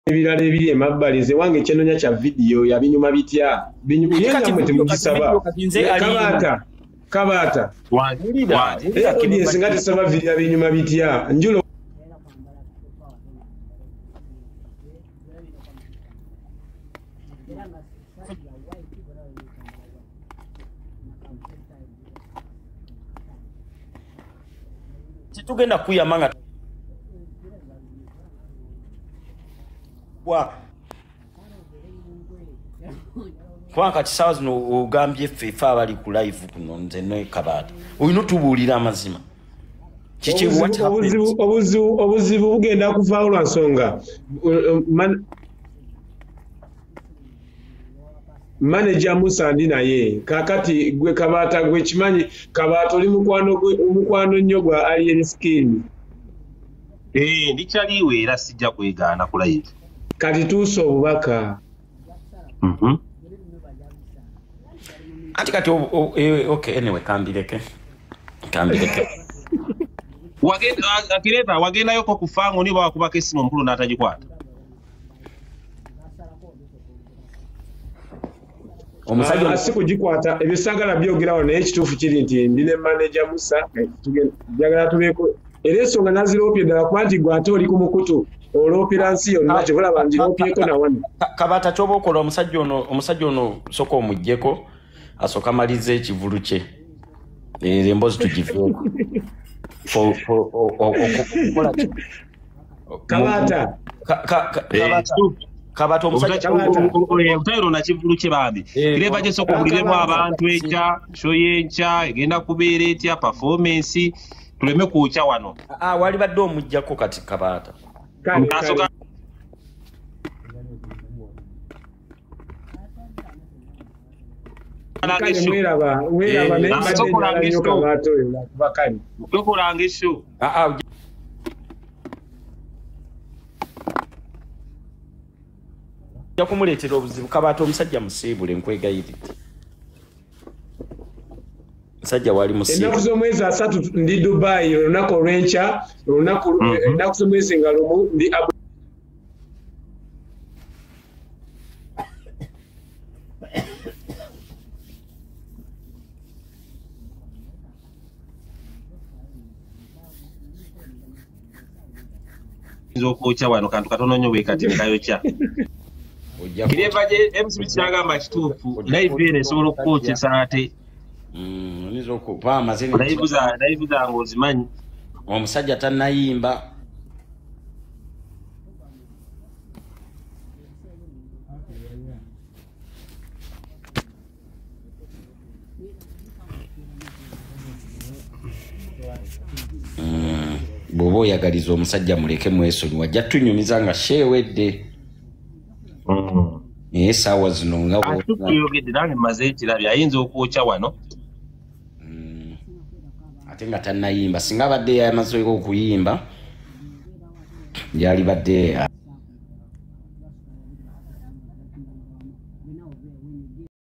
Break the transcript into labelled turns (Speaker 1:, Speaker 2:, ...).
Speaker 1: ebirala ebiri emabbalize wange kyenonya kya video ya binyuma bitya yenga mwe temugisaba kabata audience nga tesaba video ya binyuma bitya njulo
Speaker 2: tugenda kuyamanga kwa kati sawa zino ugambye ffe abali ku live kuno nze ne kabata oyino tubuulira amazima kiki obuzibu bugenda kuvaawo lwa nsonga manager Musandi naye kakati gwe kabata gwe kimanyi kabata oli mukwano nnyo gwa AlienSkin
Speaker 3: ndikyaliwe era sijja kwegaana ku live
Speaker 1: kati tuusa obubaka
Speaker 2: anti kati okay anyway kambireke
Speaker 3: wagendayo ko kufango niba wakubaka esimu omukulu n'atagikwata
Speaker 1: omusajja asikugikwata ebisagala byogerawo naye ekituufu kiri nti ndine manager Musa njagala tubeeko era ensonga naziroopye ddala kuba nti gwe ate oli ku mukutu oloopera nsi yonna kyebulaba ngiroopyeko nawano
Speaker 2: kabata kyoba okola omusajja ono soka omuggyeko asooka amalize ekivulu kye emboozi tugiveeko kabata
Speaker 3: obutayiro nakivulu kye bambi kireva gye soka obuliremu abantu ekya sho yenkya egenda kubeera etya performance tuleme kuukya wano
Speaker 2: wali badde omuggyako kati kabata
Speaker 3: kwekulanga esho
Speaker 2: ojja kumuleetera obuzibu kabata omusajja musiibule nkwegayiridde musajja wali musiibule
Speaker 1: ennaku z'omwezi 3 ndi Dubai olunaku olw'enkya ennaku z'omwezi nga lumu ndi
Speaker 3: okwocha wano kantu katono nnyo bwe kati nkayokya kireva gye MC kyagamba kituufu live ere esobola okwokyesa ate
Speaker 2: oniza okuva amazina
Speaker 3: live zange ozimanyi
Speaker 2: omusajja tannayimba bw'oba oyagaliza omusajja muleke mwesonyi wajja tunyumiza nga sheewedde naye essaawa zino nga
Speaker 3: tuyogedde nange mmaze ekirabye ayinza okwokya wano
Speaker 2: ate nga tannayimba singa abadde yamaze okuyimba gyali badde